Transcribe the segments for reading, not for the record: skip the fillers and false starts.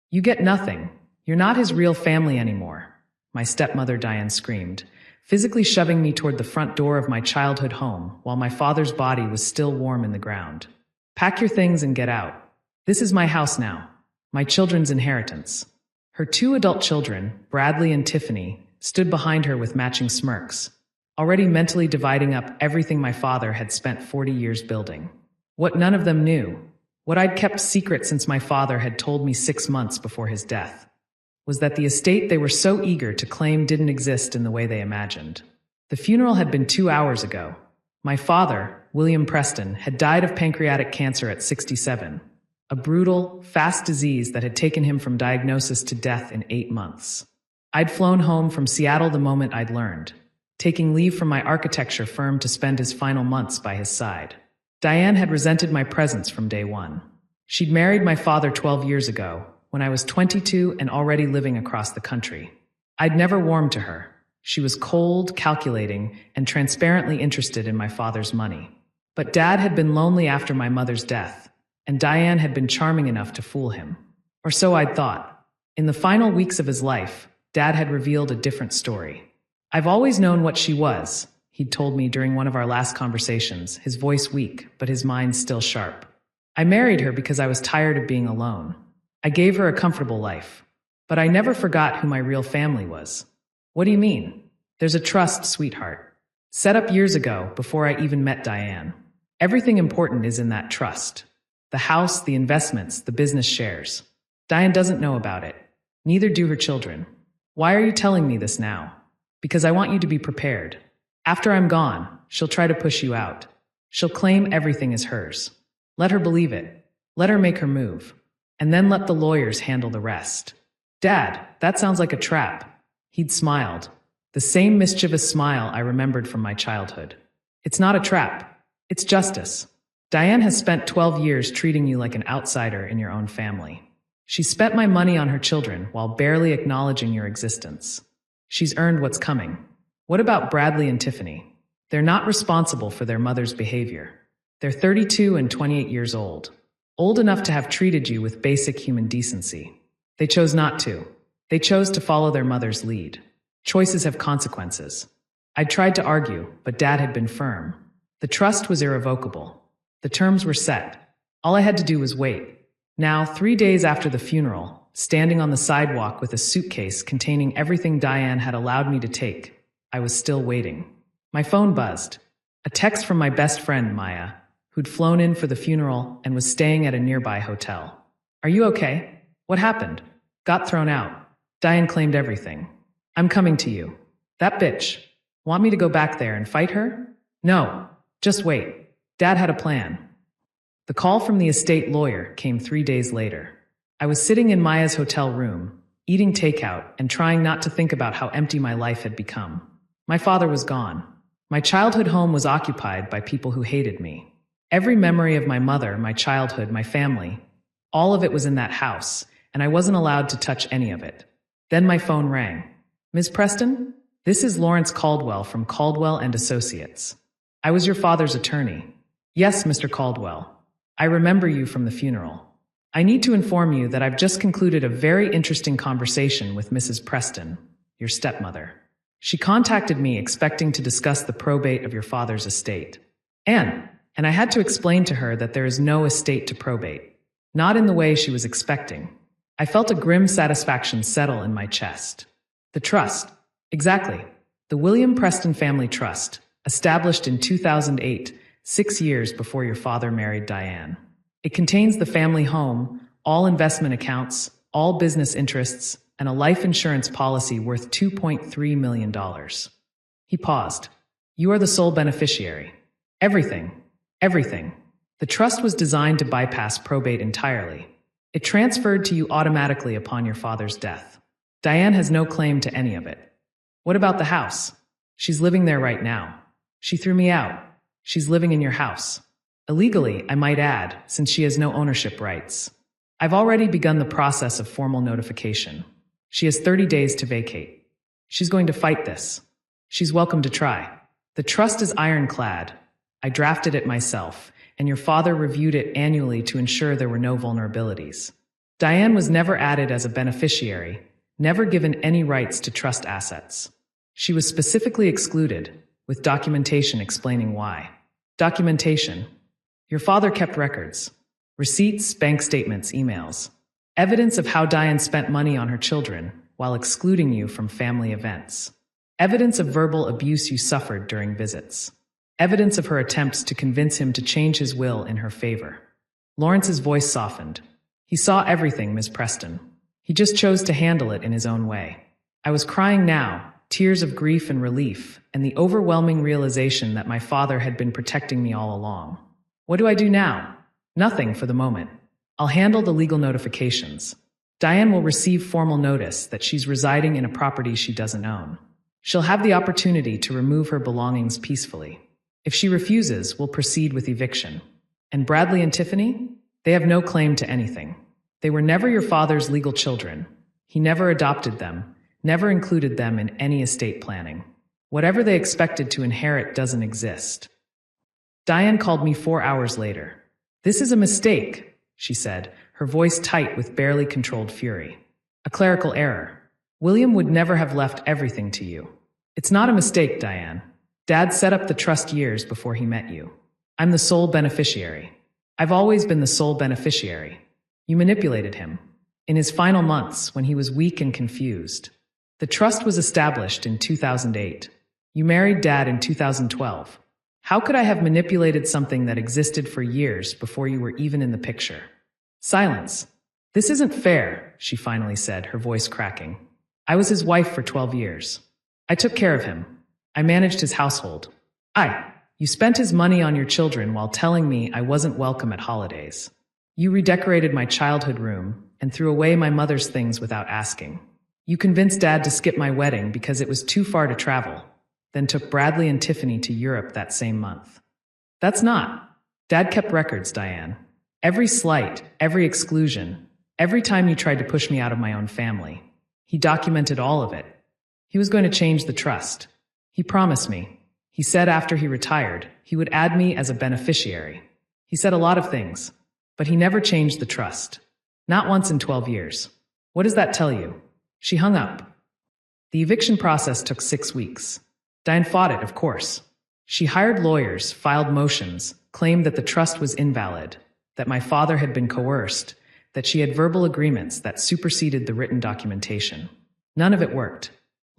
You get nothing. You're not his real family anymore, my stepmother Diane screamed, physically shoving me toward the front door of my childhood home while my father's body was still warm in the ground. Pack your things and get out. This is my house now, my children's inheritance. Her two adult children, Bradley and Tiffany, stood behind her with matching smirks, already mentally dividing up everything my father had spent 40 years building. What none of them knew, what I'd kept secret since my father had told me 6 months before his death, was that the estate they were so eager to claim didn't exist in the way they imagined. The funeral had been 2 hours ago. My father, William Preston, had died of pancreatic cancer at 67, a brutal, fast disease that had taken him from diagnosis to death in 8 months. I'd flown home from Seattle the moment I'd learned, taking leave from my architecture firm to spend his final months by his side. Diane had resented my presence from day one. She'd married my father 12 years ago, when I was 22 and already living across the country. I'd never warmed to her. She was cold, calculating, and transparently interested in my father's money. But Dad had been lonely after my mother's death, and Diane had been charming enough to fool him. Or so I'd thought. In the final weeks of his life, Dad had revealed a different story. I've always known what she was, he'd told me during one of our last conversations, his voice weak, but his mind still sharp. I married her because I was tired of being alone. I gave her a comfortable life. But I never forgot who my real family was. What do you mean? There's a trust, sweetheart. Set up years ago, before I even met Diane. Everything important is in that trust. The house, the investments, the business shares. Diane doesn't know about it. Neither do her children. Why are you telling me this now? Because I want you to be prepared. After I'm gone, she'll try to push you out. She'll claim everything is hers. Let her believe it. Let her make her move. And then let the lawyers handle the rest. Dad, that sounds like a trap. He'd smiled. The same mischievous smile I remembered from my childhood. It's not a trap. It's justice. Diane has spent 12 years treating you like an outsider in your own family. She spent my money on her children while barely acknowledging your existence. She's earned what's coming. What about Bradley and Tiffany? They're not responsible for their mother's behavior. They're 32 and 28 years old. Old enough to have treated you with basic human decency. They chose not to. They chose to follow their mother's lead. Choices have consequences. I tried to argue, but Dad had been firm. The trust was irrevocable. The terms were set. All I had to do was wait. Now, 3 days after the funeral, standing on the sidewalk with a suitcase containing everything Diane had allowed me to take, I was still waiting. My phone buzzed. A text from my best friend, Maya, who'd flown in for the funeral and was staying at a nearby hotel. Are you okay? What happened? Got thrown out. Diane claimed everything. I'm coming to you. That bitch. Want me to go back there and fight her? No. Just wait. Dad had a plan. The call from the estate lawyer came 3 days later. I was sitting in Maya's hotel room, eating takeout and trying not to think about how empty my life had become. My father was gone. My childhood home was occupied by people who hated me. Every memory of my mother, my childhood, my family, all of it was in that house, and I wasn't allowed to touch any of it. Then my phone rang. Ms. Preston? This is Lawrence Caldwell from Caldwell and Associates. I was your father's attorney. Yes, Mr. Caldwell. I remember you from the funeral. I need to inform you that I've just concluded a very interesting conversation with Mrs. Preston, your stepmother. She contacted me expecting to discuss the probate of your father's estate. And I had to explain to her that there is no estate to probate. Not in the way she was expecting. I felt a grim satisfaction settle in my chest. The trust. Exactly. The William Preston Family Trust, established in 2008, 6 years before your father married Diane. It contains the family home, all investment accounts, all business interests, and a life insurance policy worth $2.3 million. He paused. You are the sole beneficiary. Everything. Everything. The trust was designed to bypass probate entirely. It transferred to you automatically upon your father's death. Diane has no claim to any of it. What about the house? She's living there right now. She threw me out. She's living in your house. Illegally, I might add, since she has no ownership rights. I've already begun the process of formal notification. She has 30 days to vacate. She's going to fight this. She's welcome to try. The trust is ironclad. I drafted it myself, and your father reviewed it annually to ensure there were no vulnerabilities. Diane was never added as a beneficiary, never given any rights to trust assets. She was specifically excluded, with documentation explaining why. Documentation. Your father kept records. Receipts, bank statements, emails. Evidence of how Diane spent money on her children while excluding you from family events. Evidence of verbal abuse you suffered during visits. Evidence of her attempts to convince him to change his will in her favor. Lawrence's voice softened. He saw everything, Ms. Preston. He just chose to handle it in his own way. I was crying now, tears of grief and relief, and the overwhelming realization that my father had been protecting me all along. What do I do now? Nothing for the moment. I'll handle the legal notifications. Diane will receive formal notice that she's residing in a property she doesn't own. She'll have the opportunity to remove her belongings peacefully. If she refuses, we'll proceed with eviction. And Bradley and Tiffany? They have no claim to anything. They were never your father's legal children. He never adopted them, never included them in any estate planning. Whatever they expected to inherit doesn't exist. Diane called me 4 hours later. This is a mistake, she said, her voice tight with barely controlled fury. A clerical error. William would never have left everything to you. It's not a mistake, Diane. Dad set up the trust years before he met you. I'm the sole beneficiary. I've always been the sole beneficiary. You manipulated him. In his final months, when he was weak and confused. The trust was established in 2008. You married Dad in 2012. How could I have manipulated something that existed for years before you were even in the picture? Silence. This isn't fair, she finally said, her voice cracking. I was his wife for 12 years. I took care of him. I managed his household. You spent his money on your children while telling me I wasn't welcome at holidays. You redecorated my childhood room and threw away my mother's things without asking. You convinced Dad to skip my wedding because it was too far to travel, then took Bradley and Tiffany to Europe that same month. That's not. Dad kept records, Diane. Every slight, every exclusion, every time you tried to push me out of my own family. He documented all of it. He was going to change the trust. He promised me. He said after he retired, he would add me as a beneficiary. He said a lot of things, but he never changed the trust. Not once in 12 years. What does that tell you? She hung up. The eviction process took 6 weeks. Diane fought it, of course. She hired lawyers, filed motions, claimed that the trust was invalid, that my father had been coerced, that she had verbal agreements that superseded the written documentation. None of it worked.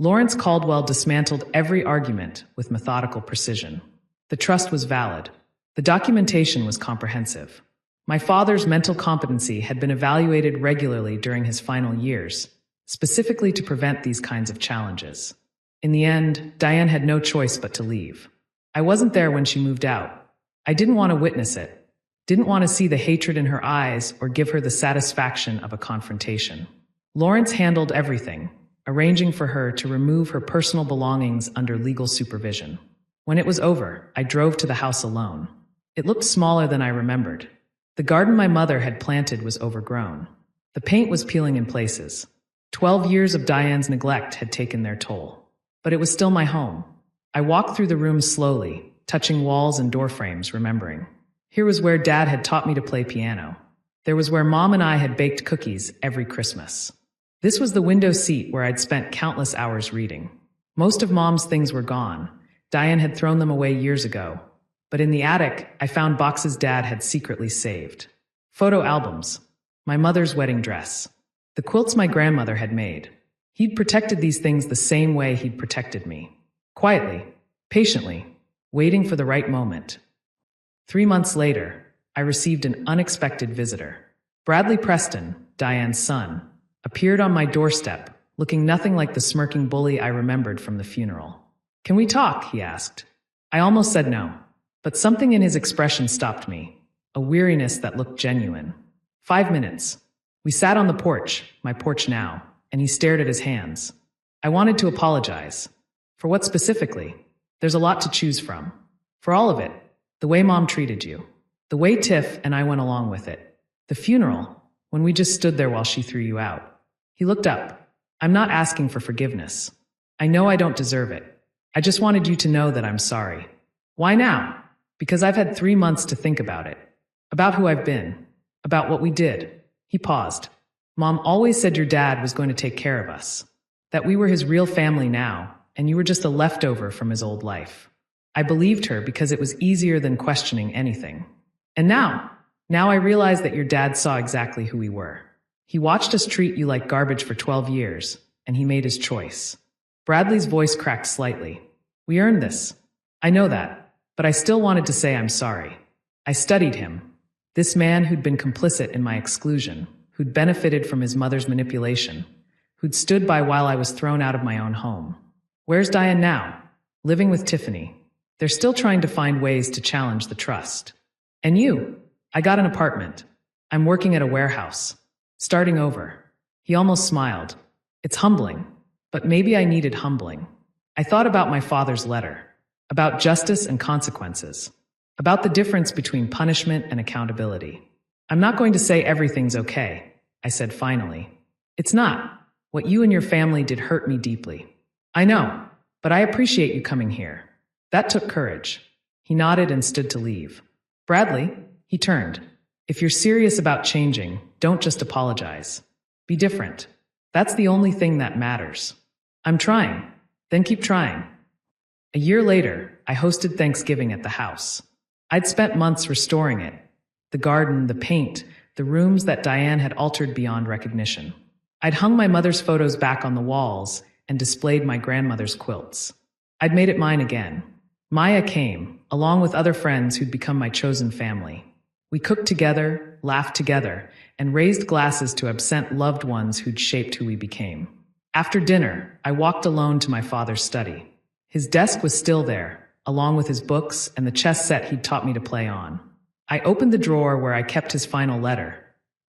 Lawrence Caldwell dismantled every argument with methodical precision. The trust was valid. The documentation was comprehensive. My father's mental competency had been evaluated regularly during his final years, specifically to prevent these kinds of challenges. In the end, Diane had no choice but to leave. I wasn't there when she moved out. I didn't want to witness it. Didn't want to see the hatred in her eyes or give her the satisfaction of a confrontation. Lawrence handled everything, arranging for her to remove her personal belongings under legal supervision. When it was over, I drove to the house alone. It looked smaller than I remembered. The garden my mother had planted was overgrown. The paint was peeling in places. 12 years of Diane's neglect had taken their toll. But it was still my home. I walked through the rooms slowly, touching walls and door frames, remembering. Here was where Dad had taught me to play piano. There was where Mom and I had baked cookies every Christmas. This was the window seat where I'd spent countless hours reading. Most of Mom's things were gone. Diane had thrown them away years ago. But in the attic, I found boxes Dad had secretly saved. Photo albums. My mother's wedding dress. The quilts my grandmother had made. He'd protected these things the same way he'd protected me. Quietly, patiently, waiting for the right moment. 3 months later, I received an unexpected visitor. Bradley Preston, Diane's son, appeared on my doorstep, looking nothing like the smirking bully I remembered from the funeral. Can we talk? He asked. I almost said no, but something in his expression stopped me, a weariness that looked genuine. 5 minutes. We sat on the porch, my porch now, and he stared at his hands. I wanted to apologize. For what specifically? There's a lot to choose from. For all of it. The way Mom treated you. The way Tiff and I went along with it. The funeral, when we just stood there while she threw you out. He looked up. I'm not asking for forgiveness. I know I don't deserve it. I just wanted you to know that I'm sorry. Why now? Because I've had 3 months to think about it. About who I've been. About what we did. He paused. Mom always said your dad was going to take care of us, that we were his real family now, and you were just a leftover from his old life. I believed her because it was easier than questioning anything. And now I realize that your dad saw exactly who we were. He watched us treat you like garbage for 12 years, and he made his choice. Bradley's voice cracked slightly. We earned this. I know that, but I still wanted to say I'm sorry. I studied him. This man who'd been complicit in my exclusion, who'd benefited from his mother's manipulation, who'd stood by while I was thrown out of my own home. Where's Diane now? Living with Tiffany. They're still trying to find ways to challenge the trust. And you? I got an apartment. I'm working at a warehouse. Starting over. He almost smiled. It's humbling, but maybe I needed humbling. I thought about my father's letter, about justice and consequences, about the difference between punishment and accountability. I'm not going to say everything's okay, I said finally. It's not. What you and your family did hurt me deeply. I know, but I appreciate you coming here. That took courage. He nodded and stood to leave. Bradley, he turned. If you're serious about changing, don't just apologize. Be different. That's the only thing that matters. I'm trying. Then keep trying. A year later, I hosted Thanksgiving at the house. I'd spent months restoring it. The garden, the paint, the rooms that Diane had altered beyond recognition. I'd hung my mother's photos back on the walls and displayed my grandmother's quilts. I'd made it mine again. Maya came, along with other friends who'd become my chosen family. We cooked together, laughed together, and raised glasses to absent loved ones who'd shaped who we became. After dinner, I walked alone to my father's study. His desk was still there, along with his books and the chess set he'd taught me to play on. I opened the drawer where I kept his final letter,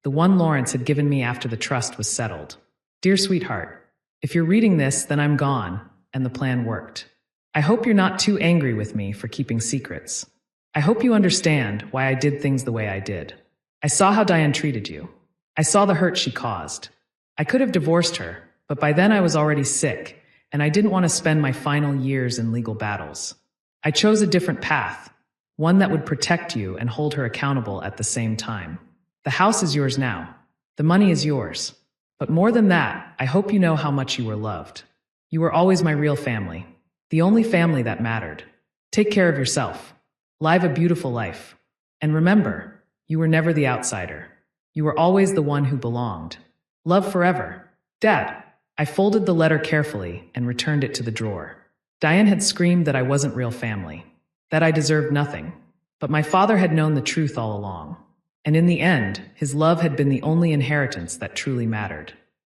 the one Lawrence had given me after the trust was settled. Dear sweetheart, if you're reading this, then I'm gone, and the plan worked. I hope you're not too angry with me for keeping secrets. I hope you understand why I did things the way I did. I saw how Diane treated you. I saw the hurt she caused. I could have divorced her, but by then I was already sick, and I didn't want to spend my final years in legal battles. I chose a different path, one that would protect you and hold her accountable at the same time. The house is yours now. The money is yours. But more than that, I hope you know how much you were loved. You were always my real family, the only family that mattered. Take care of yourself. Live a beautiful life. And remember, you were never the outsider. You were always the one who belonged. Love forever. Dad. I folded the letter carefully and returned it to the drawer. Diane had screamed that I wasn't real family, that I deserved nothing. But my father had known the truth all along. And in the end, his love had been the only inheritance that truly mattered.